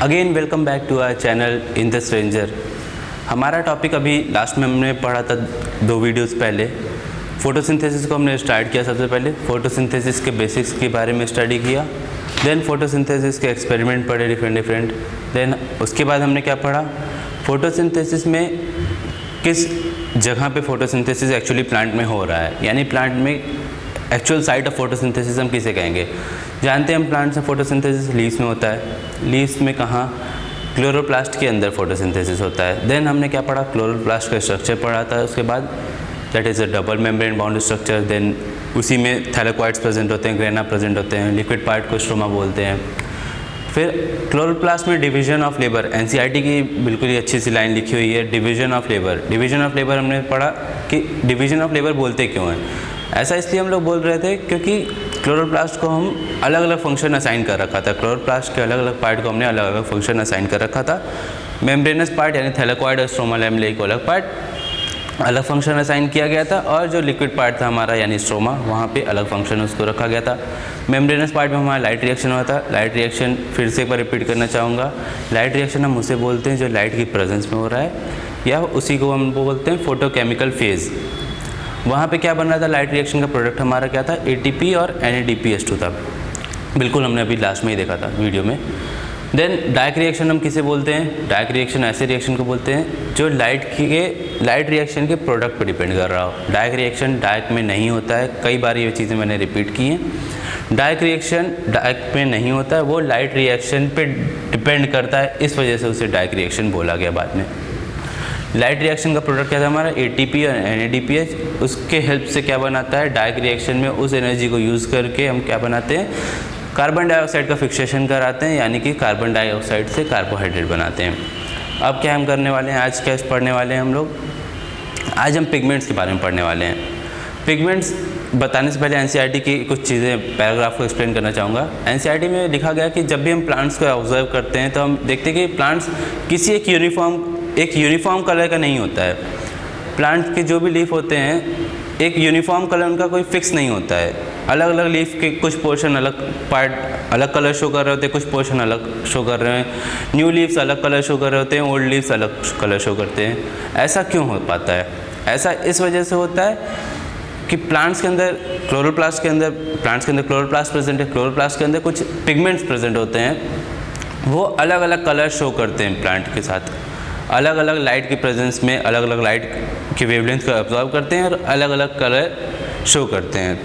Again welcome back to our channel in the stranger. हमारा topic अभी last में हमने पढ़ा था 2 वीडियोस पहले। फोटोसिंथेसिस को हमने स्टार्ट किया। सबसे पहले फोटोसिंथेसिस के बेसिक्स के बारे में स्टडी किया, देन फोटोसिंथेसिस के एक्सपेरिमेंट पढ़े डिफरेंट। देन उसके बाद हमने क्या पढ़ा, फोटोसिंथेसिस में किस जगह पे फोटोसिंथेसिस एक्चुअली प्लांट में हो रहा है, यानी प्लांट में एक्चुअल साइट ऑफ फोटोसिंथेसिस हम किसे कहेंगे। जानते हैं हम प्लांट्स में फोटोसिंथेसिस लीव्स में होता है। लीव्स में कहाँ, क्लोरोप्लास्ट के अंदर फोटोसिंथेसिस होता है। देन हमने क्या पढ़ा, क्लोरोप्लास्ट का स्ट्रक्चर पढ़ा था। उसके बाद that is a double membrane bound structure. Then उसी में थैलेकॉइड्स प्रेजेंट होते हैं, ग्रेना प्रेजेंट होते हैं, लिक्विड पार्ट को स्ट्रोमा बोलते हैं। फिर क्लोरोप्लास्ट में डिवीजन ऑफ लेबर, एनसीईआरटी की बिल्कुल ही अच्छी सी लाइन लिखी हुई है, division of labour. Division of labour हमने पढ़ा कि डिवीजन ऑफ लेबर बोलते क्यों हैं। ऐसा इसलिए हम लोग बोल रहे थे क्योंकि क्लोरोप्लास्ट को हम अलग अलग फंक्शन असाइन कर रखा था। क्लोरोप्लास्ट के अलग अलग पार्ट को हमने अलग अलग फंक्शन असाइन कर रखा था। मेम्ब्रेनस पार्ट यानी थैलेकॉइड और स्ट्रोमा लैमेलिया को अलग पार्ट अलग फंक्शन असाइन किया गया था, और जो लिक्विड पार्ट था हमारा यानी स्ट्रोमा, वहाँ पे अलग फंक्शन उसको रखा गया था। मेम्ब्रेनस पार्ट में हमारा लाइट रिएक्शन हुआ था। लाइट रिएक्शन फिर से एक बार रिपीट करना चाहूँगा, लाइट रिएक्शन हम उसे बोलते हैं जो लाइट की प्रेजेंस में हो रहा है, या उसी को हम बोलते हैं फोटोकेमिकल फेज़। वहाँ पे क्या बन रहा था, लाइट रिएक्शन का प्रोडक्ट हमारा क्या था, ATP और NADPH2 था। बिल्कुल हमने अभी लास्ट में ही देखा था वीडियो में। देन डार्क रिएक्शन हम किसे बोलते हैं, डार्क रिएक्शन ऐसे रिएक्शन को बोलते हैं जो लाइट रिएक्शन के प्रोडक्ट पर डिपेंड कर रहा हो। डार्क रिएक्शन डार्क में नहीं होता है, कई बार ये चीज़ें मैंने रिपीट की हैं। डार्क रिएक्शन डार्क में नहीं होता है, वो लाइट रिएक्शन पे डिपेंड करता है, इस वजह से उसे डार्क रिएक्शन बोला गया बाद में। लाइट रिएक्शन का प्रोडक्ट क्या था हमारा, ATP और NADPH। उसके हेल्प से क्या बनाता है, डार्क रिएक्शन में उस एनर्जी को यूज़ करके हम क्या बनाते हैं, कार्बन डाइऑक्साइड का फिक्सेशन कराते हैं, यानी कि कार्बन डाइऑक्साइड से कार्बोहाइड्रेट बनाते हैं। अब क्या हम करने वाले हैं, आज क्या पढ़ने वाले हैं हम लोग, आज हम पिगमेंट्स के बारे में पढ़ने वाले हैं। पिगमेंट्स बताने से पहले एनसीईआरटी की कुछ चीज़ें, पैराग्राफ को एक्सप्लेन करना चाहूँगा। एनसीईआरटी में लिखा गया कि जब भी हम प्लांट्स को ऑब्जर्व करते हैं तो हम देखते हैं कि प्लांट्स किसी एक यूनिफॉर्म कलर का नहीं होता है। प्लांट के जो भी लीफ होते हैं, एक यूनिफॉर्म कलर उनका कोई फिक्स नहीं होता है। अलग अलग लीफ के कुछ पोर्शन अलग पार्ट अलग कलर शो कर रहे होते हैं, कुछ पोर्शन अलग शो कर रहे हैं। न्यू लीव्स अलग कलर शो कर रहे होते हैं, ओल्ड लीव्स अलग कलर शो करते हैं। ऐसा क्यों हो पाता है, ऐसा इस वजह से होता है कि प्लांट्स के अंदर क्लोरोप्लास्ट प्रेजेंट है। क्लोरोप्लास्ट के अंदर कुछ पिगमेंट्स प्रेजेंट होते हैं, वो अलग अलग कलर शो करते हैं प्लांट के साथ। अलग अलग लाइट की प्रेजेंस में अलग अलग लाइट की वेवलेंथ को ऑब्जर्व करते हैं और अलग अलग कलर शो करते हैं।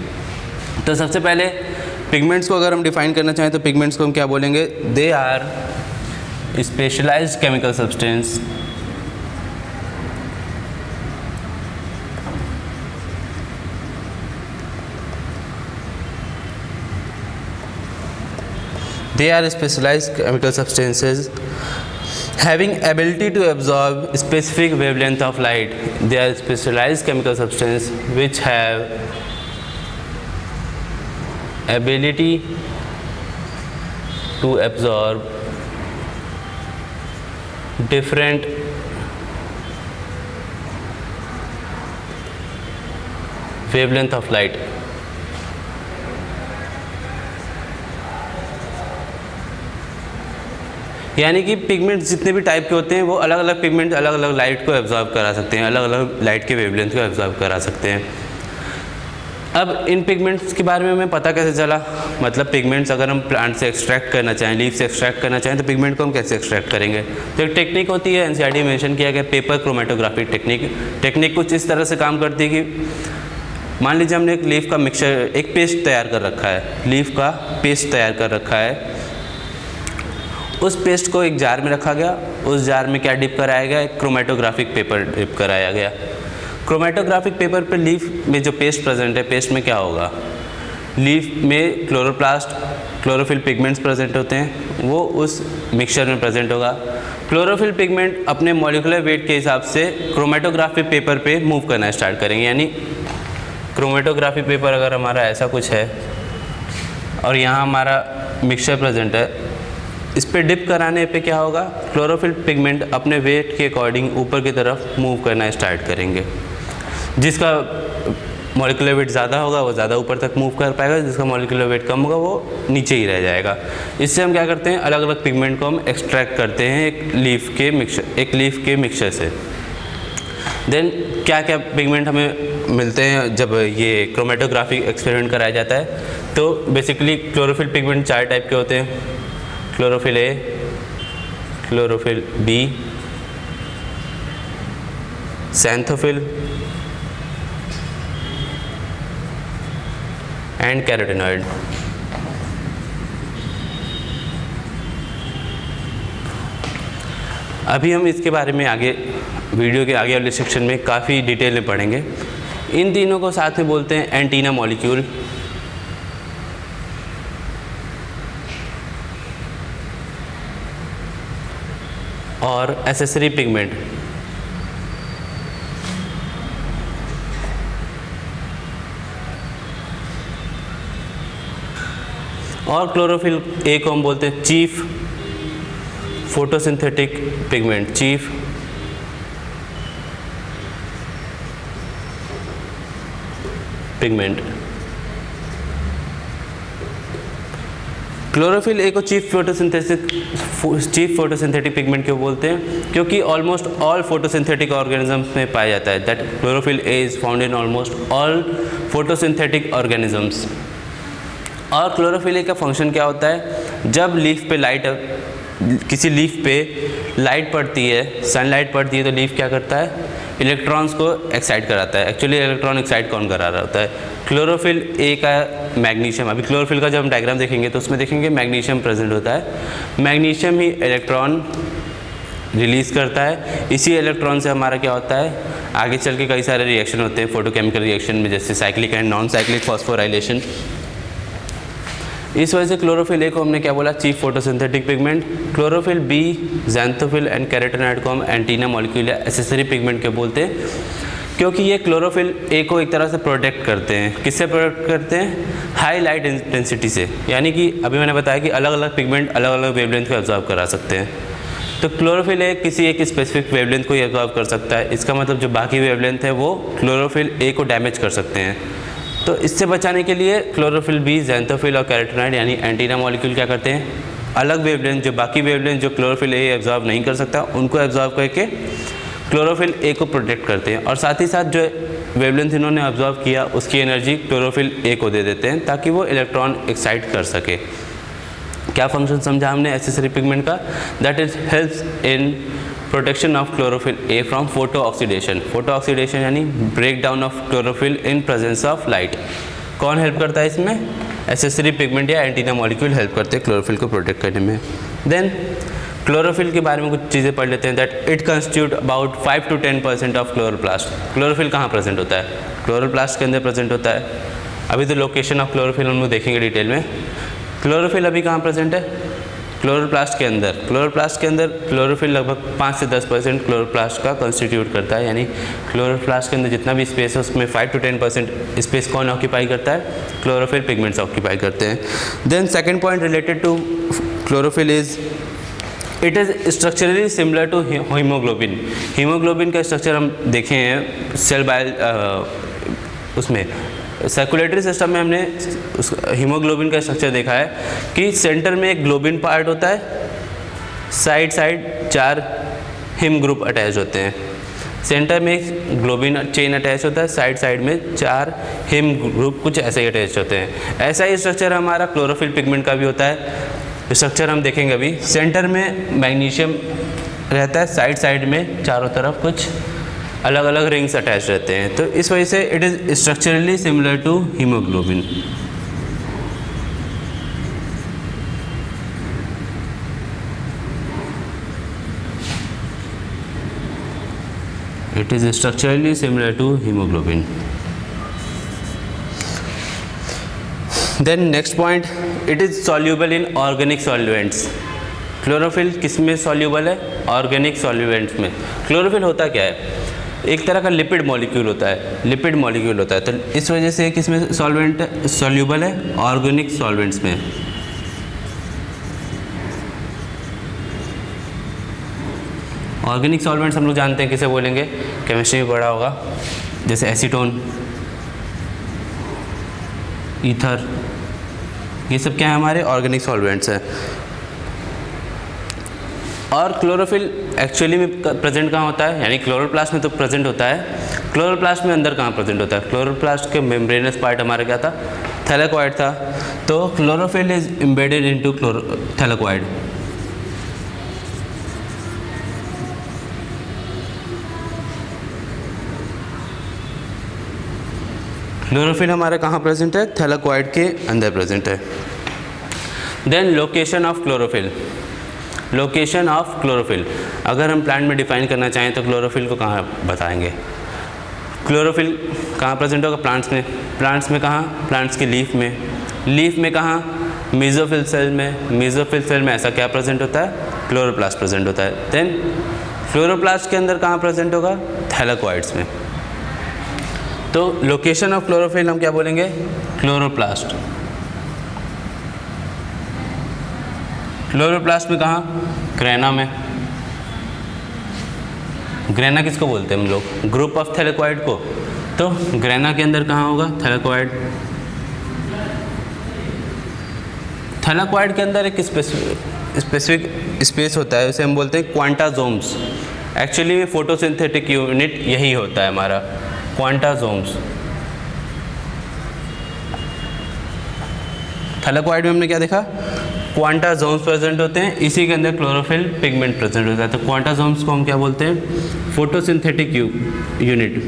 तो सबसे पहले पिगमेंट्स को अगर हम डिफाइन करना चाहें तो पिगमेंट्स को हम क्या बोलेंगे, they are specialised chemical substance having ability to absorb specific wavelength of light. They are specialized chemical substances which have ability to absorb different wavelength of light. यानी कि पिगमेंट्स जितने भी टाइप के होते हैं वो अलग अलग पिगमेंट अलग अलग लाइट को एब्जॉर्ब करा सकते हैं, अलग अलग लाइट के वेवलेंथ को एब्जॉर्ब करा सकते हैं। अब इन पिगमेंट्स के बारे में हमें पता कैसे चला, मतलब पिगमेंट्स अगर हम प्लांट से एक्सट्रैक्ट करना चाहें, लीफ से एक्सट्रैक्ट करना चाहें तो पिगमेंट को हम कैसे एक्सट्रैक्ट करेंगे। तो एक टेक्निक होती है, एनसीईआरटी में मेंशन किया गया, पेपर क्रोमेटोग्राफी टेक्निक। टेक्निक कुछ इस तरह से काम करती है कि मान लीजिए हमने एक लीफ का मिक्सचर, एक पेस्ट तैयार कर रखा है, लीफ का पेस्ट तैयार कर रखा है। उस पेस्ट को एक जार में रखा गया, उस जार में क्या डिप कराया गया, एक क्रोमेटोग्राफिक पेपर डिप कराया गया। क्रोमेटोग्राफिक पेपर पे लीफ में जो पेस्ट प्रेजेंट है, पेस्ट में क्या होगा, लीफ में क्लोरोफिल पिगमेंट्स प्रेजेंट होते हैं, वो उस मिक्सचर में प्रेजेंट होगा। क्लोरोफिल पिगमेंट अपने मॉलिक्यूलर वेट के हिसाब से क्रोमेटोग्राफिक पेपर पे मूव करना स्टार्ट करेंगे। यानी क्रोमेटोग्राफी पेपर अगर हमारा ऐसा कुछ है और यहाँ हमारा मिक्सचर प्रेजेंट है, इस पे डिप कराने पे क्या होगा, क्लोरोफिल पिगमेंट अपने वेट के अकॉर्डिंग ऊपर की तरफ मूव करना स्टार्ट करेंगे, जिसका मॉलिक्यूलर वेट ज़्यादा होगा वो ज़्यादा ऊपर तक मूव कर पाएगा, जिसका मॉलिक्यूलर वेट कम होगा वो नीचे ही रह जाएगा। इससे हम क्या करते हैं, अलग अलग पिगमेंट को हम एक्सट्रैक्ट करते हैं एक लीफ के मिक्सचर से। देन क्या क्या पिगमेंट हमें मिलते हैं जब ये क्रोमेटोग्राफी एक्सपेरिमेंट कराया जाता है, तो बेसिकली क्लोरोफिल पिगमेंट 4 टाइप के होते हैं, chlorophyll A, chlorophyll B, xanthophyll and carotenoid. अभी हम इसके बारे में आगे वीडियो के आगे वाले सेक्शन में काफ़ी डिटेल में पढ़ेंगे। इन तीनों को साथ में बोलते हैं एंटीना मॉलिक्यूल, और एसेसरी पिगमेंट। और क्लोरोफिल ए को हम बोलते हैं chief photosynthetic pigment, chief pigment. Chlorophyll A को चीफ फोटोसिंथेटिक पिगमेंट क्यों बोलते हैं, क्योंकि ऑलमोस्ट ऑल फोटोसिंथेटिक ऑर्गेनिजम्स में पाया जाता है। That chlorophyll A is found in almost all photosynthetic organisms. और क्लोरोफिल ए का फंक्शन क्या होता है, जब लीफ पे किसी लीफ पे लाइट पड़ती है, सनलाइट पड़ती है, तो लीफ क्या करता है, इलेक्ट्रॉन्स को एक्साइट कराता है। एक्चुअली इलेक्ट्रॉन एक्साइट कौन करा रहा होता है, क्लोरोफिल ए का मैग्नीशियम। अभी क्लोरोफिल का जब हम डायग्राम देखेंगे तो उसमें देखेंगे मैग्नीशियम प्रेजेंट होता है। मैग्नीशियम ही इलेक्ट्रॉन रिलीज़ करता है। इसी इलेक्ट्रॉन से हमारा क्या होता है, आगे चल के कई सारे रिएक्शन होते हैं फोटोकेमिकल रिएक्शन में, जैसे cyclic and non cyclic phosphorylation. इस वजह से क्लोरोफिल ए को हमने क्या बोला, chief photosynthetic pigment. Chlorophyll B, xanthophyll and carotenoid को हम एंटीना मॉलिक्यूल या एसेसरी पिगमेंट के बोलते हैं, क्योंकि ये क्लोरोफिल ए को एक तरह से प्रोटेक्ट करते हैं। किससे प्रोटेक्ट करते हैं, हाई लाइट इंटेंसिटी से। यानी कि अभी मैंने बताया कि अलग अलग पिगमेंट अलग अलग वेवलेंथ को एब्जॉर्ब करा सकते हैं, तो क्लोरोफिल ए किसी एक स्पेसिफिक वेवलेंथ को एब्जॉर्ब कर सकता है। इसका मतलब जो बाकी वेवलेंथ है वो क्लोरोफिल ए को डैमेज कर सकते हैं। तो इससे बचाने के लिए क्लोरोफिल बी, ज़ैंथोफिल और कैरोटीनॉइड यानी एंटीना मॉलिक्यूल क्या करते हैं, अलग वेवलेंथ, जो बाकी वेवलेंथ जो क्लोरोफिल ए एब्जॉर्ब नहीं कर सकता, उनको एब्जॉर्ब करके क्लोरोफिल ए को प्रोटेक्ट करते हैं। और साथ ही साथ जो वेवलेंथ इन्होंने एब्जॉर्ब किया उसकी एनर्जी क्लोरोफिल ए को दे देते हैं, ताकि वो इलेक्ट्रॉन एक्साइट कर सके। क्या फंक्शन समझा हमने एसेसरी पिगमेंट का, that is helps in protection of chlorophyll A from photo oxidation. Photo oxidation यानी break down of chlorophyll in presence of light. कौन हेल्प करता है इसमें, एसेसरी पिगमेंट या एंटीना मॉलिक्यूल हेल्प करते हैं क्लोरोफिल को प्रोटेक्ट करने में। देन क्लोरोफिल के बारे में कुछ चीज़ें पढ़ लेते हैं, that it constitute about 5 to 10% of chloroplast. Chlorophyll कहाँ प्रेजेंट होता है, क्लोरोप्लास्ट के अंदर प्रेजेंट होता है। अभी तो लोकेशन ऑफ क्लोरोफिल हम लोग देखेंगे डिटेल में। क्लोरोफिल अभी कहाँ प्रेजेंट है, क्लोरोप्लास्ट के अंदर। क्लोरोप्लास्ट के अंदर क्लोरोफिल लगभग 5 से 10% क्लोरोप्लास्ट का कंस्टिट्यूट करता है। यानी क्लोरोप्लास्ट के अंदर जितना भी स्पेस है उसमें 5 to 10% स्पेस कौन ऑक्यूपाई करता है, क्लोरोफिल पिगमेंट्स ऑक्यूपाई करते हैं। Then second point related to chlorophyll is it is structurally similar to haemoglobin. Haemoglobin का स्ट्रक्चर हम देखे हैं सेल उसमें सर्कुलेटरी सिस्टम में हमने उस हीमोग्लोबिन का स्ट्रक्चर देखा है कि सेंटर में एक ग्लोबिन पार्ट होता है, साइड 4 हिम ग्रुप अटैच होते हैं। सेंटर में एक ग्लोबिन चेन अटैच होता है, साइड में 4 हिम ग्रुप कुछ ऐसे ही अटैच होते हैं। ऐसा ही स्ट्रक्चर हमारा क्लोरोफिल पिगमेंट का भी होता है। स्ट्रक्चर हम देखेंगे अभी। सेंटर में मैग्नीशियम रहता है, साइड में चारों तरफ कुछ अलग अलग रिंग्स अटैच रहते हैं। तो इस वजह से it is structurally similar to haemoglobin. It is structurally similar to hemoglobin. Then next point, it is soluble in organic solvents. Chlorophyll किस में सॉल्यूबल है, ऑर्गेनिक सॉल्यूएंट्स में। क्लोरोफिल होता क्या है, एक तरह का लिपिड मॉलिक्यूल होता है, लिपिड मॉलिक्यूल होता है। तो इस वजह से किस में सॉल्वेंट सॉल्यूबल है, ऑर्गेनिक सॉल्वेंट्स में। ऑर्गेनिक सॉल्वेंट्स हम लोग जानते हैं किसे बोलेंगे, केमिस्ट्री में पढ़ा होगा, जैसे एसीटोन, ईथर, ये सब क्या है हमारे ऑर्गेनिक सॉल्वेंट्स हैं। और क्लोरोफिल एक्चुअली में प्रेजेंट कहाँ होता है, यानी क्लोरोप्लास्ट में तो प्रेजेंट होता है, क्लोरोप्लास्ट में अंदर कहाँ प्रेजेंट होता है। क्लोरोप्लास्ट के मेम्ब्रेनस पार्ट हमारा क्या था, थैलेकोइड था, तो chlorophyll is embedded into thylakoid. Chlorophyll हमारा कहाँ प्रेजेंट है, थैलेकोइड के अंदर प्रेजेंट है। Then location of chlorophyll, location of chlorophyll, अगर हम प्लांट में डिफाइन करना चाहें तो क्लोरोफिल को कहाँ बताएंगे। क्लोरोफिल कहाँ प्रेजेंट होगा, प्लांट्स में, प्लांट्स में कहाँ, प्लांट्स की लीफ में, लीफ में कहाँ, मेसोफिल सेल में, मेसोफिल सेल में ऐसा क्या प्रेजेंट होता है, क्लोरोप्लास्ट प्रेजेंट होता है। देन क्लोरोप्लास्ट के अंदर कहाँ प्रेजेंट होगा, थैलेकोइड्स में। तो लोकेशन ऑफ क्लोरोफिल हम क्या बोलेंगे, क्लोरोप्लास्ट। क्लोरोप्लास्ट में कहाँ, ग्रेना में। ग्रेना किसको बोलते हैं हम लोग, ग्रुप ऑफ थैलेकोइड को, तो ग्रेना के अंदर कहाँ होगा, थैलेकोइड। थैलेकोइड के अंदर एक स्पेसिफिक स्पेस होता है, उसे हम बोलते हैं क्वांटाजोम्स। एक्चुअली में फोटोसिंथेटिक यूनिट यही होता है हमारा, क्वांटाजोम्स। थैलेकोइड में हमने क्या देखा, क्वांटाजोम्स प्रेजेंट होते हैं, इसी के अंदर क्लोरोफिल पिगमेंट प्रेजेंट होता है। तो क्वांटाजोम्स को हम क्या बोलते हैं, photosynthetic unit.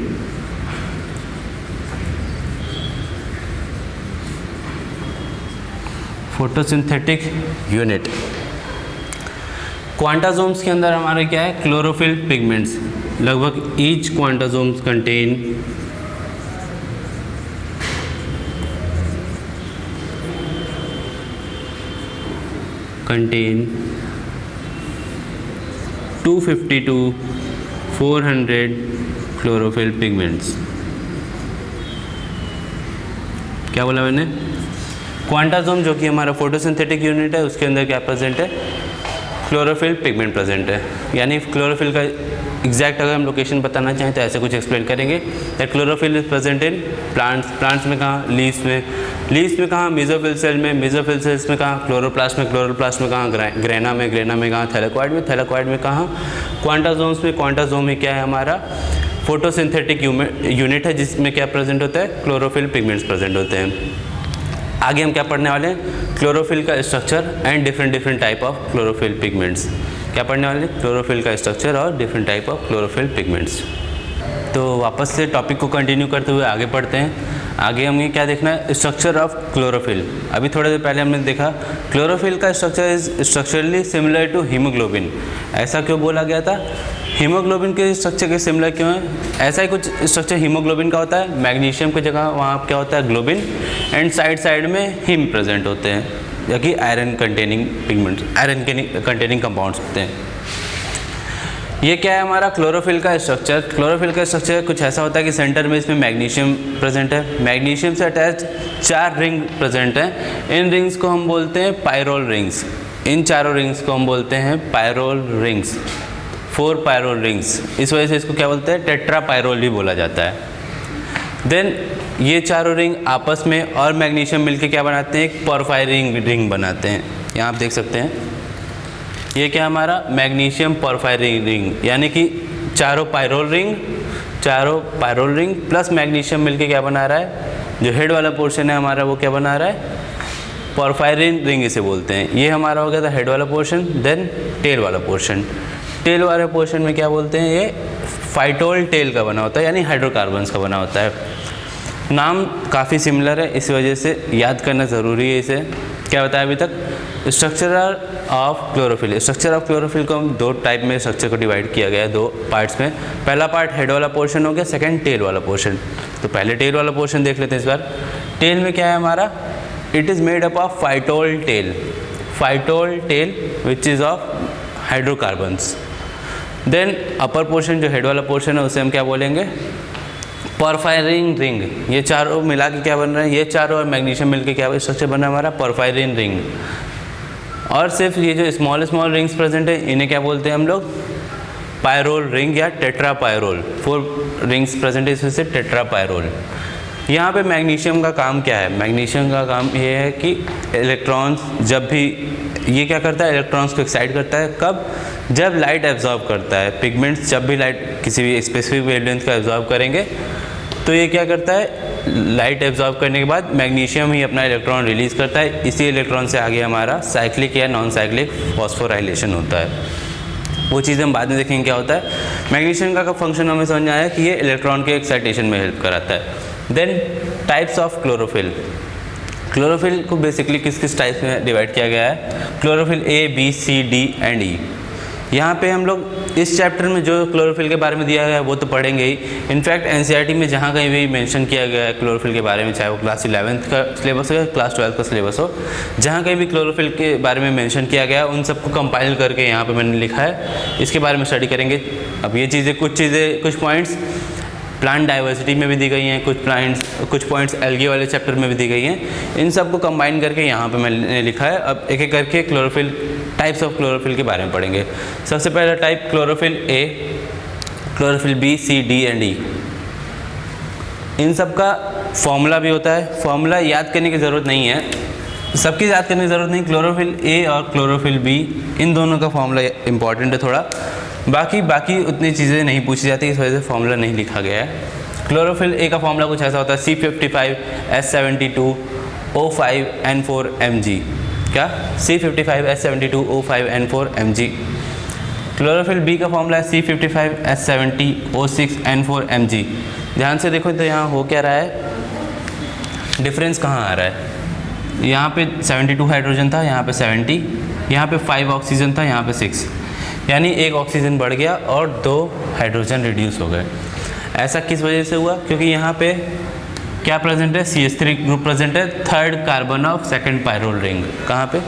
Photosynthetic unit. Quantasomes के अंदर हमारे क्या है, क्लोरोफिल पिगमेंट्स। लगभग each quantasomes contain 250 to 400 chlorophyll pigments. क्या बोला मैंने, क्वांटाजोम जो कि हमारा फोटोसिंथेटिक यूनिट है, उसके अंदर क्या प्रेजेंट है, क्लोरोफिल पिगमेंट प्रेजेंट है। यानी क्लोरोफिल का एग्जैक्ट अगर हम लोकेशन बताना चाहें तो ऐसे कुछ एक्सप्लेन करेंगे that chlorophyll is present in plants. Plants में कहाँ, लीव्स में, लीव्स में कहाँ, मेसोफिल सेल में, मेसोफिल सेल्स में कहाँ, क्लोरोप्लास्ट में, क्लोरोप्लास्ट में कहाँ, ग्रेना में, ग्रेना में कहाँ, थैलेकोइड में, थैलेकोइड में कहाँ, क्वांटाजोम्स में। क्वांटाजोम में क्या है हमारा, फोटोसिंथेटिक यूनिट है, जिसमें क्या प्रेजेंट होता है, क्लोरोफिल पिगमेंट्स प्रेजेंट होते हैं। आगे हम क्या पढ़ने वाले हैं, क्लोरोफिल का structure and different type of chlorophyll pigments. क्या पढ़ने वाले हैं, क्लोरोफिल का स्ट्रक्चर और different type of chlorophyll pigments. तो वापस से टॉपिक को कंटिन्यू करते हुए आगे पढ़ते हैं। आगे हमें क्या देखना है, स्ट्रक्चर ऑफ क्लोरोफिल। अभी थोड़ी देर पहले हमने देखा क्लोरोफिल का structure is structurally similar to haemoglobin. ऐसा क्यों बोला गया था, हीमोग्लोबिन के स्ट्रक्चर के सिमिलर क्यों है, ऐसा ही कुछ स्ट्रक्चर हीमोग्लोबिन का होता है, मैग्नीशियम की जगह वहाँ क्या होता है, ग्लोबिन, एंड साइड में हीम प्रेजेंट होते हैं, या कि iron containing pigment, iron containing compounds होते हैं। ये क्या है हमारा क्लोरोफिल का स्ट्रक्चर। क्लोरोफिल का स्ट्रक्चर कुछ ऐसा होता है कि सेंटर में इसमें मैग्नीशियम प्रेजेंट है, मैग्नीशियम से अटैच 4 रिंग प्रेजेंट हैं। इन रिंग्स को हम बोलते हैं पायरोल रिंग्स। इन चारों रिंग्स को हम बोलते हैं पायरोल रिंग्स, 4 पायरोल रिंग्स। इस वजह से इसको क्या बोलते हैं, टेट्रा पायरोल भी बोला जाता है। देन ये चारों रिंग आपस में और मैग्नीशियम मिलके क्या बनाते हैं, एक पोरफायरिन रिंग बनाते हैं। यहाँ आप देख सकते हैं ये क्या हमारा मैग्नीशियम पोरफायरिन रिंग, यानी कि चारों पायरोल रिंग प्लस मैग्नीशियम मिलके क्या बना रहा है, जो हेड वाला पोर्शन है हमारा वो क्या बना रहा है, पोरफायरिन रिंग इसे बोलते हैं। ये हमारा हो गया था हेड वाला पोर्शन। देन टेल वाला पोर्शन, टेल वाले पोर्शन में क्या बोलते हैं, ये फाइटोल टेल का बना होता है, यानी हाइड्रोकार्बन्स का बना होता है। नाम काफ़ी सिमिलर है, इस वजह से याद करना ज़रूरी है इसे। क्या बताया अभी तक, structure of chlorophyll. Structure of chlorophyll को हम 2 टाइप में स्ट्रक्चर को डिवाइड किया गया है, 2 पार्ट्स में। पहला पार्ट हेड वाला पोर्शन हो गया, सेकंड टेल वाला पोर्शन। तो पहले टेल वाला पोर्शन देख लेते हैं इस बार। टेल में क्या है हमारा, it is made up of phytol tail which is of hydrocarbons. Then upper portion जो हेड वाला पोर्शन है उसे हम क्या बोलेंगे, पोरफायरिन रिंग। ये चारों मिला के क्या बन रहा है, ये चारों और मैग्नीशियम मिलके क्या स्ट्रक्चर बना हमारा, पोरफायरिन रिंग। और सिर्फ ये जो स्मॉल रिंग्स प्रेजेंट है इन्हें क्या बोलते हैं हम लोग, पायरोल रिंग या टेट्रा पायरोल। 4 रिंग्स प्रेजेंट है, इसमें से टेट्रा पायरोल। यहाँ पे मैग्नीशियम का काम क्या है? मैग्नीशियम का काम ये है कि इलेक्ट्रॉन्स जब भी ये क्या करता है, इलेक्ट्रॉन्स को एक्साइट करता है। कब? जब लाइट एब्जॉर्ब करता है। पिगमेंट्स जब भी लाइट किसी भी स्पेसिफिक वेवलेंथ का एब्जॉर्ब करेंगे तो ये क्या करता है, लाइट एब्जॉर्ब करने के बाद मैग्नीशियम ही अपना इलेक्ट्रॉन रिलीज़ करता है। इसी इलेक्ट्रॉन से आगे हमारा साइक्लिक या नॉन साइक्लिक फॉस्फोराइलेशन होता है। वो चीज़ हम बाद में देखेंगे क्या होता है। मैग्नीशियम का फंक्शन हमें समझ में आया कि ये इलेक्ट्रॉन के एक्साइटेशन में हेल्प कराता है। Then types of chlorophyll. Chlorophyll को बेसिकली किस किस टाइप्स में डिवाइड किया गया है? Chlorophyll A, B, C, D and E। यहाँ पे हम लोग इस चैप्टर में जो क्लोरोफिल के बारे में दिया गया है वो तो पढ़ेंगे ही। इनफैक्ट एनसीईआरटी में जहाँ कहीं भी मेंशन किया गया है क्लोरोफिल के बारे में, चाहे वो क्लास 11th का सिलेबस हो या क्लास 12th का सिलेबस हो, जहाँ कहीं भी क्लोरोफिल के बारे में मेंशन किया गया उन सबको कंपाइल करके यहाँ पे मैंने लिखा है। इसके बारे में स्टडी करेंगे। अब ये चीज़ें कुछ पॉइंट्स प्लांट डाइवर्सिटी में भी दी गई हैं, कुछ पॉइंट्स एल्गी वाले चैप्टर में भी दी गई हैं। इन सब को कंबाइन करके यहाँ पे मैंने लिखा है। अब एक एक करके क्लोरोफिल, टाइप्स ऑफ क्लोरोफिल के बारे में पढ़ेंगे। सबसे पहला type chlorophyll A, chlorophyll B, C, D and E। इन सब का फॉर्मूला भी होता है। फॉर्मूला याद करने की ज़रूरत नहीं है, सबकी याद करने की ज़रूरत नहीं। क्लोरोफिल A और क्लोरोफिल B इन दोनों का फॉर्मूला इंपॉर्टेंट है थोड़ा। बाकी उतनी चीज़ें नहीं पूछी जाती, इस वजह से फॉर्मूला नहीं लिखा गया है। क्लोरोफिल A का फॉर्मूला कुछ ऐसा होता है C55H72O5N4Mg। क्या? C55H72O5N4Mg। क्लोरोफिल B का फॉर्मूला है C55H70O6N4Mg। ध्यान से देखो तो यहाँ हो क्या रहा है, डिफरेंस कहाँ आ रहा है। यहाँ पे 72 हाइड्रोजन था, यहाँ पे 70, यहाँ पे 5 ऑक्सीजन था, यहाँ पे 6, यानी एक ऑक्सीजन बढ़ गया और 2 हाइड्रोजन रिड्यूस हो गए। ऐसा किस वजह से हुआ? क्योंकि यहाँ पे क्या प्रेजेंट है? CH3 ग्रुप प्रेजेंट है, third carbon of second pyrrole ring. कहाँ पे?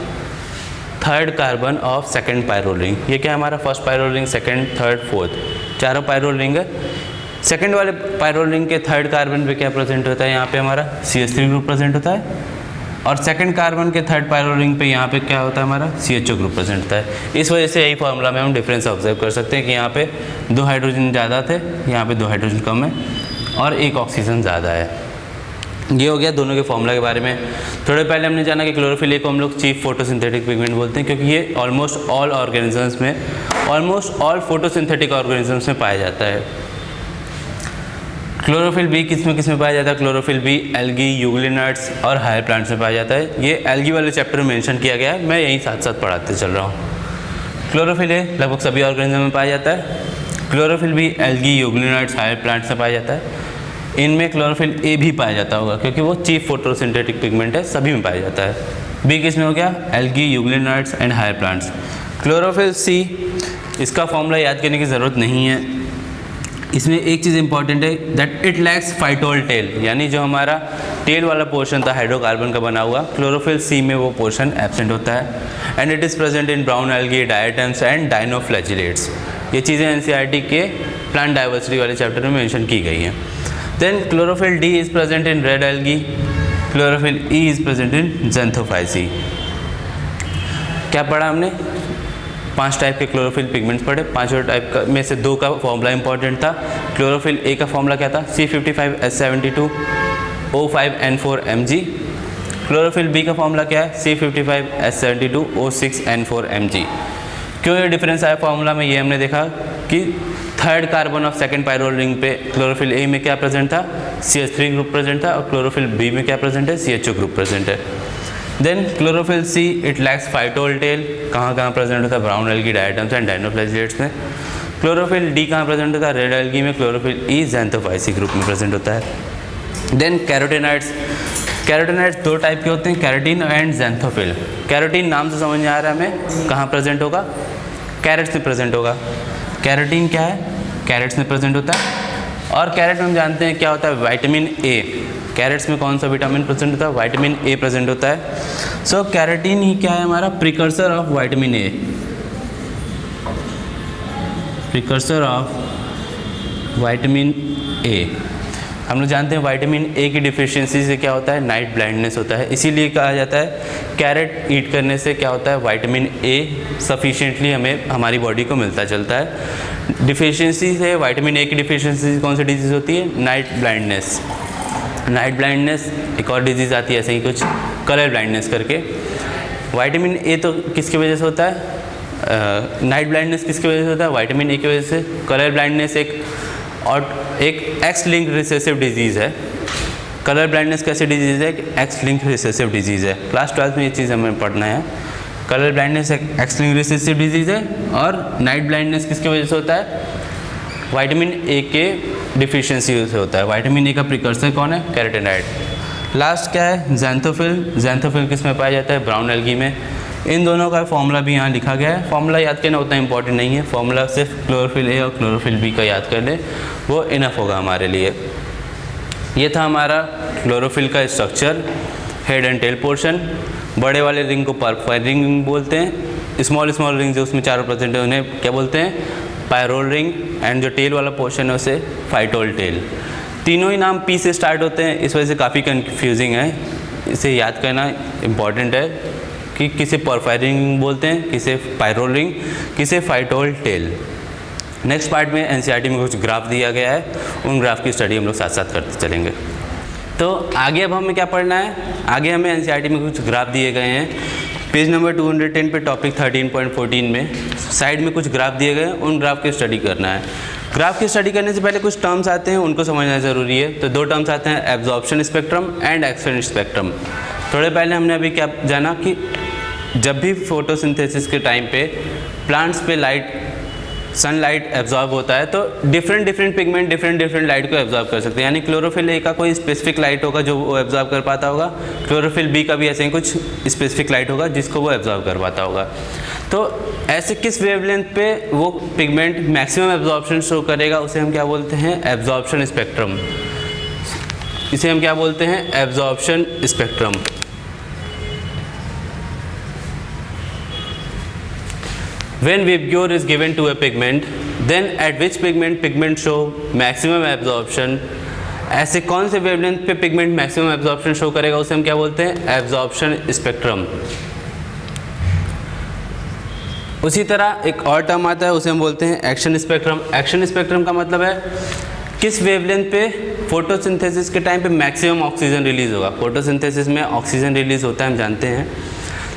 Third carbon of second pyrrole ring. ये क्या है हमारा? First pyrrole ring, second, third, fourth, चारों पायरोल रिंग है। सेकंड वाले पायरोल रिंग के थर्ड कार्बन पे क्या प्रेजेंट होता है? यहाँ पे हमारा CH3 ग्रुप प्रेजेंट होता है। और सेकंड कार्बन के थर्ड पायरोल रिंग पे यहाँ पे क्या होता है हमारा? CHO ग्रुप प्रेजेंट होता है। इस वजह से यही फॉर्मूला में हम डिफरेंस ऑब्जर्व कर सकते हैं कि यहाँ पे 2 हाइड्रोजन ज़्यादा थे, यहाँ पे 2 हाइड्रोजन कम है और 1 ऑक्सीजन ज़्यादा है। ये हो गया दोनों के फॉर्मूला के बारे में। थोड़े पहले हमने जाना कि क्लोरोफिल A को हम लोग चीफ फोटोसिंथेटिक पिगमेंट बोलते हैं, क्योंकि ये ऑलमोस्ट ऑल फोटोसिंथेटिक ऑर्गेनिजम्स में पाया जाता है। क्लोरोफिल B किस में पाया जाता है? क्लोरोफिल B एल्गी, यूग्लिनाइड्स और हायर प्लांट्स में पाया जाता है। ये एल्गी वाले चैप्टर में मेंशन किया गया है, मैं यहीं साथ साथ पढ़ाते चल रहा हूँ। क्लोरोफिल A लगभग सभी ऑर्गेनिज्म में पाया जाता है। Chlorophyll B algae, euglenoids, higher plants में पाया जाता है। इनमें क्लोरोफिल A भी पाया जाता होगा क्योंकि वो चीफ फोटोसिंथेटिक पिगमेंट है, सभी में पाया जाता है। B किस में हो गया? Algae, euglenoids and higher plants. Chlorophyll C, इसका फॉर्मूला याद करने की ज़रूरत नहीं है। इसमें एक चीज़ इंपॉर्टेंट है, that it lacks phytol tail, यानी जो हमारा टेल वाला पोर्शन था हाइड्रोकार्बन का बना हुआ, क्लोरोफिल C में वो पोर्शन एब्सेंट होता है। And it is present in brown algae, diatoms and dinoflagellates. ये चीज़ें एनसीईआरटी के प्लांट डाइवर्सिटी वाले चैप्टर में मेंशन की गई हैं। Then chlorophyll D is present in red algae, chlorophyll E is present in Xanthophyceae. क्या पढ़ा हमने? 5 टाइप के क्लोरोफिल पिगमेंट्स पढ़े। 5 टाइप में से 2 का फॉर्मूला इंपॉर्टेंट था। क्लोरोफिल A का फॉर्मूला क्या था? C55H72O5N4Mg। क्लोरोफिल B का फॉर्मूला क्या है? C55H72O6N4Mg। क्यों ये डिफरेंस आया फॉर्मूला में? ये हमने देखा कि third carbon of second pyrrole ring पे क्लोरोफिल A में क्या प्रेजेंट था? CH3 ग्रुप प्रेजेंट था। और क्लोरोफिल B में क्या प्रेजेंट है? CHO ग्रुप प्रेजेंट है। Then chlorophyll C, it lacks phytol tail. कहाँ प्रेजेंट होता है? Brown algae, diatoms and dinoflagellates में। क्लोरोफिल D कहाँ प्रेजेंट होता है? रेड एल्गी में। क्लोरोफिल E ज़ैंथोफाइसी ग्रुप में प्रेजेंट होता है। Then carotenoids. कैरोटीनॉइड्स 2 टाइप के होते हैं, कैरोटीन एंड ज़ैंथोफिल। कैरोटीन नाम से समझ में आ रहा है हमें, कहाँ प्रेजेंट होगा? कैरेट्स में प्रेजेंट होगा। कैरोटीन क्या है? कैरेट्स में प्रेजेंट होता है। और कैरेट में हम जानते हैं क्या होता है? Vitamin A। कैरेट्स में कौन सा विटामिन प्रेजेंट होता है? विटामिन A प्रेजेंट होता है। सो कैरोटीन ही क्या है हमारा? Precursor of vitamin A। Precursor of vitamin A। हम लोग जानते हैं विटामिन A की डिफिशियंसी से क्या होता है? नाइट ब्लाइंडनेस होता है। इसीलिए कहा जाता है कैरेट ईट करने से क्या होता है? विटामिन A सफिशिएंटली हमें हमारी बॉडी को मिलता चलता है। डिफिशियंसी से, विटामिन A की डिफिशियंसी से कौन सी डिजीज़ होती है? Night blindness. नाइट ब्लाइंडनेस, एक और डिजीज़ आती है ऐसे ही कुछ कलर ब्लाइंडनेस करके। विटामिन ए तो किसकी वजह से होता है, नाइट ब्लाइंडनेस किसकी वजह से होता है, विटामिन ए की वजह से। कलर ब्लाइंडनेस एक एक्स लिंक रिसेसिव डिजीज़ है। कलर ब्लाइंडनेस कैसी डिजीज़ है, एक्स लिंक रिसेसिव डिजीज़ है। क्लास 12 में ये चीज़ हमें पढ़ना है। कलर ब्लाइंडनेस एक एक्स लिंक रिसेसिव डिजीज़ है, और नाइट ब्लाइंडनेस किसकी वजह से होता है, विटामिन ए के डिफिशियंसी से होता है। विटामिन ए का प्रिकर्सर कौन है, कैरोटीनॉइड। लास्ट क्या है, ज़ैंथोफिल। ज़ैंथोफिल किस में पाया जाता है, ब्राउन एल्गी में। इन दोनों का फॉर्मूला भी यहाँ लिखा गया है। फॉर्मूला याद करना उतना इंपॉर्टेंट नहीं है, फॉर्मूला सिर्फ क्लोरोफिल ए और क्लोरोफिल बी का याद कर ले, वो इनफ होगा हमारे लिए। ये था हमारा क्लोरोफिल का structure, head and tail portion. बड़े वाले रिंग को पर्फाइड रिंग बोलते हैं, स्मॉल रिंग जो उसमें चारों प्रेजेंट है उन्हें क्या बोलते हैं, पायरोल रिंग, एंड जो टेल वाला पोर्शन है उसे फाइटोल टेल। तीनों ही नाम पी से स्टार्ट होते हैं, इस वजह से काफ़ी कन्फ्यूजिंग है, इसे याद करना इम्पॉर्टेंट है कि किसे पर्फाइड रिंग बोलते हैं, किसे पायरोल रिंग, किसे फाइटोल टेल। नेक्स्ट पार्ट में एनसीईआरटी में कुछ ग्राफ दिया गया है, उन ग्राफ की स्टडी हम लोग साथ साथ करते चलेंगे। तो आगे अब हमें क्या पढ़ना है, आगे हमें एनसीईआरटी में कुछ ग्राफ दिए गए हैं। पेज नंबर 210 पे टॉपिक 13.14 में साइड में कुछ ग्राफ दिए गए हैं, उन ग्राफ की स्टडी करना है। ग्राफ की स्टडी करने से पहले कुछ टर्म्स आते हैं, उनको समझना ज़रूरी है। तो दो टर्म्स आते हैं, absorption spectrum and action spectrum. थोड़े पहले हमने अभी क्या जाना कि जब भी फोटोसिंथेसिस के टाइम पे प्लांट्स पे सनलाइट एब्जॉर्ब होता है, तो डिफरेंट पिगमेंट डिफरेंट लाइट को एब्जॉर्ब कर सकते हैं। यानी क्लोरोफिल ए का कोई स्पेसिफिक लाइट होगा जो वो एब्जॉर्ब कर पाता होगा, क्लोरोफिल बी का भी ऐसे ही कुछ स्पेसिफिक लाइट होगा जिसको वो एब्जॉर्ब कर पाता होगा। तो ऐसे किस वेवलेंथ पे वो पिगमेंट मैक्सिमम एब्जॉर्प्शन शो करेगा, उसे हम क्या बोलते हैं, एब्जॉर्प्शन स्पेक्ट्रम। इसे हम क्या बोलते हैं, absorption spectrum. When Vibgyor is given to a pigment, then at which pigment show maximum absorption? ऐसे कौन से वेवलेंथ पे पिगमेंट मैक्सिमम एब्जॉर्प्शन शो करेगा, उसे हम क्या बोलते हैं, एब्जॉर्प्शन स्पेक्ट्रम। उसी तरह एक और टर्म आता है, उसे हम बोलते हैं एक्शन स्पेक्ट्रम। एक्शन स्पेक्ट्रम का मतलब है किस वेवलेंथ पे फोटोसिंथेसिस के टाइम पे मैक्सिमम ऑक्सीजन रिलीज होगा। फोटोसिंथेसिस में ऑक्सीजन रिलीज होता है, हम जानते हैं।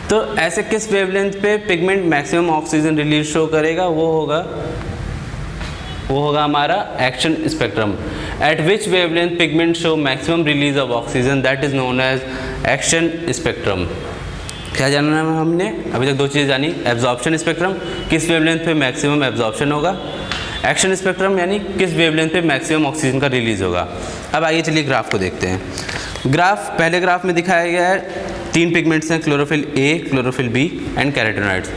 तो ऐसे किस वेवलेंथ पे pigment maximum oxygen release show करेगा, वो होगा हमारा action spectrum. At which wavelength pigment show maximum release of oxygen, that is known as action spectrum. क्या जानना है हमने अभी तक, दो चीज़ें जानी, एब्जॉर्प्शन स्पेक्ट्रम किस वेवलेंथ पे मैक्सिमम एब्जॉर्प्शन होगा, एक्शन स्पेक्ट्रम यानी किस वेवलेंथ पे मैक्सिमम ऑक्सीजन का रिलीज होगा। अब आइए चलिए ग्राफ को देखते हैं। ग्राफ पहले ग्राफ में दिखाया गया है, तीन पिगमेंट्स हैं, chlorophyll A, chlorophyll B and carotenoids.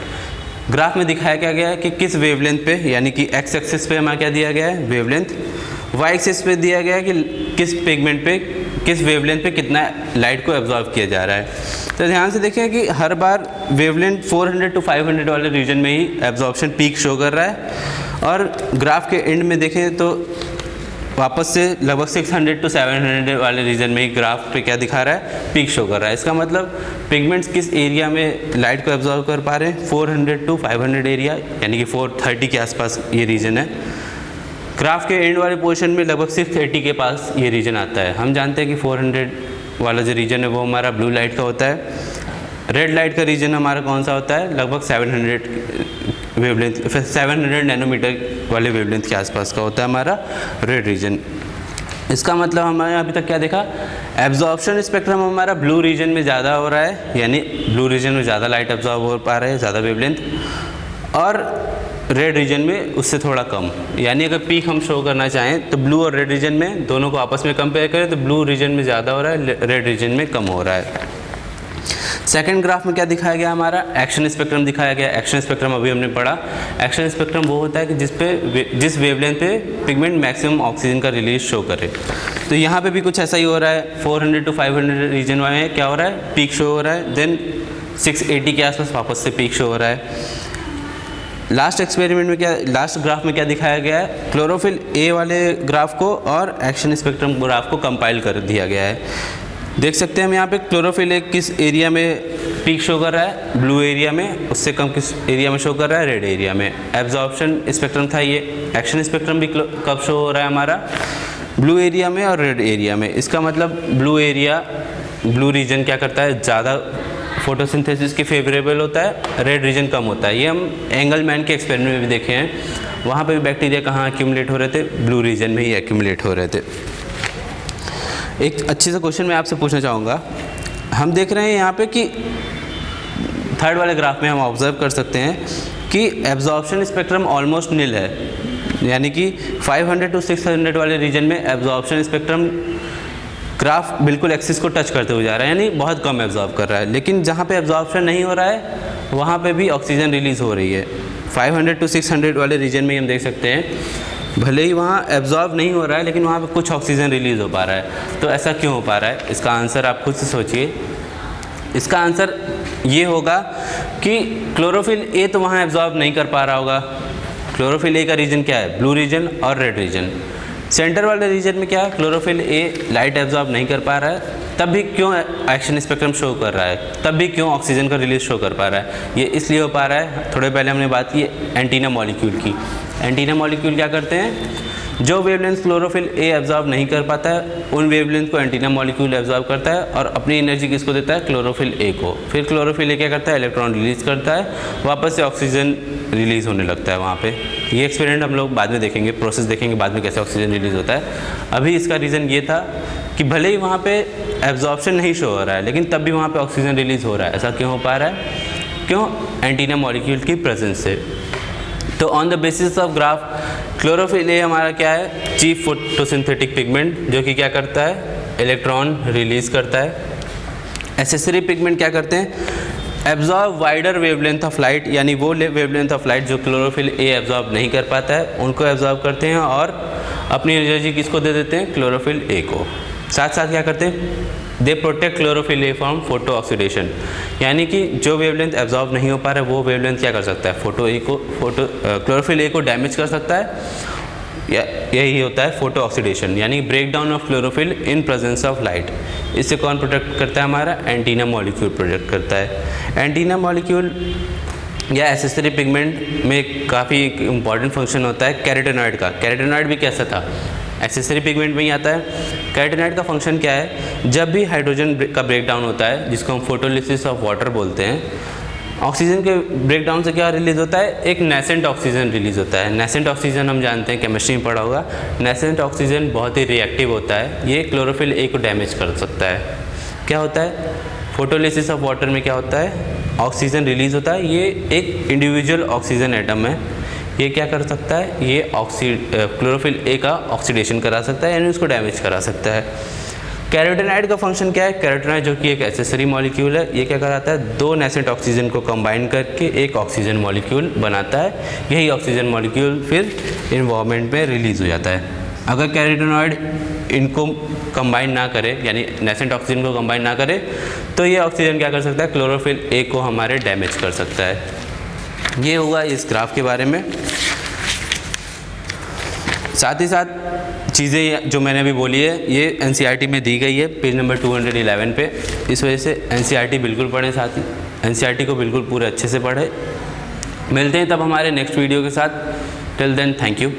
Graph में दिखाया क्या गया है कि किस वेवलेंथ पे, यानी कि एक्स एक्सिस पे हमारा क्या दिया गया है, वेवलेंथ। वाई एक्सिस पे दिया गया है कि किस पिगमेंट पे किस वेवलेंथ पे कितना लाइट को एब्जॉर्ब किया जा रहा है। तो ध्यान से देखिए कि हर बार वेवलेंथ 400 to 500 वाले रीजन में ही एब्जॉर्प्शन पीक शो कर रहा है, और ग्राफ के एंड में देखें तो वापस से लगभग 600 to 700 वाले रीजन में ही ग्राफ पे क्या दिखा रहा है, पीक शो कर रहा है। इसका मतलब पिगमेंट्स किस एरिया में लाइट को एब्जॉर्ब कर पा रहे हैं, 400 to 500 एरिया, यानी कि 430 के आसपास ये रीजन है। ग्राफ के एंड वाले पोर्शन में लगभग 680 के पास ये रीजन आता है। हम जानते हैं कि 400 वाला जो रीजन है वो हमारा ब्लू लाइट का होता है। रेड लाइट का रीजन हमारा कौन सा होता है, लगभग 700 नैनोमीटर वाले वेवलेंथ के आसपास का होता है हमारा रेड रीजन। इसका मतलब हमारे अभी तक क्या देखा, एब्जॉर्प्शन स्पेक्ट्रम हमारा ब्लू रीजन में ज़्यादा हो रहा है, यानी ब्लू रीजन में ज़्यादा लाइट एब्जॉर्ब हो पा रहा है, ज़्यादा वेवलेंथ, और रेड रीजन में उससे थोड़ा कम। यानी अगर पीक हम शो करना चाहें तो ब्लू और रेड रीजन में दोनों को आपस में कंपेयर करें तो ब्लू रीजन में ज़्यादा हो रहा है, रेड रीजन में कम हो रहा है। सेकंड ग्राफ में क्या दिखाया गया, हमारा एक्शन स्पेक्ट्रम दिखाया गया। एक्शन स्पेक्ट्रम अभी हमने पढ़ा, एक्शन स्पेक्ट्रम वो होता है कि जिस वेवलेंथ पे पिगमेंट मैक्सिमम ऑक्सीजन का रिलीज शो करे। तो यहाँ पे भी कुछ ऐसा ही हो रहा है, 400 to 500 रीजन में क्या हो रहा है, पीक शो हो रहा है, देन 680 के आसपास वापस से पीक शो हो रहा है। लास्ट एक्सपेरिमेंट में क्या, लास्ट ग्राफ में क्या दिखाया गया है, क्लोरोफिल ए वाले ग्राफ को और एक्शन स्पेक्ट्रम ग्राफ को कंपाइल कर दिया गया है। देख सकते हैं हम यहाँ पे क्लोरोफिल ए किस एरिया में पीक शो कर रहा है, ब्लू एरिया में, उससे कम किस एरिया में शो कर रहा है, रेड एरिया में। एब्जॉर्प्शन स्पेक्ट्रम था ये। एक्शन स्पेक्ट्रम भी कब शो हो रहा है हमारा, ब्लू एरिया में और रेड एरिया में। इसका मतलब ब्लू रीजन क्या करता है, ज़्यादा फोटोसिंथेसिस के फेवरेबल होता है, रेड रीजन कम होता है। ये हम एंगलमैन के एक्सपेरिमेंट में भी देखे हैं, वहाँ पे भी बैक्टीरिया कहाँ एक्यूमुलेट हो रहे थे, ब्लू रीजन में ही एक्यूमुलेट हो रहे थे। एक अच्छे से क्वेश्चन मैं आपसे पूछना चाहूँगा, हम देख रहे हैं यहाँ पे कि थर्ड वाले ग्राफ में हम ऑब्जर्व कर सकते हैं कि एब्जॉर्प्शन स्पेक्ट्रम ऑलमोस्ट नील है, यानी कि 500 to 600 वाले रीजन में एब्जॉर्प्शन स्पेक्ट्रम ग्राफ बिल्कुल एक्सिस को टच करते हुए जा रहा है, यानी बहुत कम एब्जॉर्ब कर रहा है। लेकिन जहाँ पे एब्जॉर्प्शन नहीं हो रहा है वहाँ पे भी ऑक्सीजन रिलीज़ हो रही है। 500 to 600 वाले रीजन में हम देख सकते हैं भले ही वहाँ एब्जॉर्ब नहीं हो रहा है लेकिन वहाँ पे कुछ ऑक्सीजन रिलीज़ हो पा रहा है। तो ऐसा क्यों हो पा रहा है, इसका आंसर आप खुद से सोचिए। इसका आंसर ये होगा कि क्लोरोफिल ए तो वहाँ एब्जॉर्ब नहीं कर पा रहा होगा। क्लोरोफिल ए का रीजन क्या है, ब्लू रीजन और रेड रीजन। सेंटर वाले रीजन में क्या है, क्लोरोफिल ए लाइट एब्जॉर्ब नहीं कर पा रहा है, तब भी क्यों एक्शन स्पेक्ट्रम शो कर रहा है, तब भी क्यों ऑक्सीजन का रिलीज शो कर पा रहा है। ये इसलिए हो पा रहा है, थोड़े पहले हमने बात की एंटीना मॉलिक्यूल की। एंटीना मॉलिक्यूल क्या करते हैं, जो वेवलेंथ क्लोरोफिल ए एब्जॉर्ब नहीं कर पाता है उन वेवलेंथ को एंटीना मॉलिक्यूल एब्जॉर्ब करता है और अपनी एनर्जी किसको देता है, क्लोरोफिल ए को। फिर क्लोरोफिल ए क्या करता है, इलेक्ट्रॉन रिलीज़ करता है, वापस से ऑक्सीजन रिलीज़ होने लगता है वहाँ पे। ये एक्सपेरिमेंट हम लोग बाद में देखेंगे, प्रोसेस देखेंगे बाद में कैसे ऑक्सीजन रिलीज़ होता है। अभी इसका रीज़न ये था कि भले ही वहाँ पे एब्जॉर्प्शन नहीं शो हो रहा है लेकिन तब भी वहाँ पे ऑक्सीजन रिलीज़ हो रहा है। ऐसा क्यों हो पा रहा है, क्यों, एंटीना मॉलिक्यूल की प्रेजेंस से। तो on the basis of graph chlorophyll A हमारा क्या है, चीफ फोटोसिंथेटिक पिगमेंट, जो कि क्या करता है, इलेक्ट्रॉन रिलीज़ करता है। एसेसरी पिगमेंट क्या करते हैं, absorb wider wavelength of light, यानी वो वेवलेंथ ऑफ लाइट जो क्लोरोफिल ए एब्जॉर्ब नहीं कर पाता है उनको एब्जॉर्ब करते हैं और अपनी एनर्जी किसको दे देते हैं, क्लोरोफिल ए को। साथ साथ क्या करते हैं, they protect chlorophyll A from photo oxidation, यानी कि जो वेवलेंथ एब्जॉर्ब नहीं हो पा रहा है वो वेवलेंथ क्या कर सकता है, क्लोरोफिल ए को डैमेज कर सकता है। यही होता है फोटो ऑक्सीडेशन, यानी break down of chlorophyll in presence of light. इससे कौन प्रोटेक्ट करता है, हमारा एंटीना मॉलिक्यूल प्रोटेक्ट करता है। एंटीना मॉलिक्यूल या एसेसरी पिगमेंट में काफ़ी इंपॉर्टेंट फंक्शन होता है कैरोटेनॉइड का। कैरोटेनॉइड भी कैसा था, एसेसरी पिगमेंट में ही आता है। कैरोटेनॉइड का फंक्शन क्या है, जब भी हाइड्रोजन का ब्रेक डाउन होता है जिसको हम फोटोलिसिस ऑफ वाटर बोलते हैं, ऑक्सीजन के ब्रेक डाउन से क्या रिलीज़ होता है, एक नेसेंट ऑक्सीजन रिलीज़ होता है। नेसेंट ऑक्सीजन हम जानते हैं, केमिस्ट्री में पढ़ा होगा। नेसेंट ऑक्सीजन बहुत ही रिएक्टिव होता है, ये क्लोरोफिल ए को डैमेज कर सकता है। क्या होता है, फोटोलिसिस ऑफ वाटर में क्या होता है, ऑक्सीजन रिलीज़ होता है, ये एक इंडिविजुअल ऑक्सीजन एटम है, ये क्या कर सकता है, ये क्लोरोफिल ए का ऑक्सीडेशन करा सकता है, यानी उसको डैमेज करा सकता है। कैरोटेनॉइड का फंक्शन क्या है, कैरोटेनॉइड जो कि एक एसेसरी मॉलिक्यूल है, ये क्या कराता है, दो नेसेंट ऑक्सीजन को कंबाइन करके एक ऑक्सीजन मॉलिक्यूल बनाता है। यही ऑक्सीजन मॉलिक्यूल फिर इन्वायरमेंट में रिलीज़ हो जाता है। अगर कैरोटेनॉइड इनको कंबाइन ना करे, यानी नेसेंट ऑक्सीजन को कंबाइन ना करे, तो ये ऑक्सीजन क्या कर सकता है, क्लोरोफिल ए को हमारे डैमेज कर सकता है। ये हुआ इस ग्राफ के बारे में। साथ ही साथ चीज़ें जो मैंने अभी बोली है ये एनसीईआरटी में दी गई है पेज नंबर 211 पे। इस वजह से एनसीईआरटी बिल्कुल पढ़ें, साथ ही एनसीईआरटी को बिल्कुल पूरे अच्छे से पढ़ें। मिलते हैं तब हमारे नेक्स्ट वीडियो के साथ। Till then, thank you.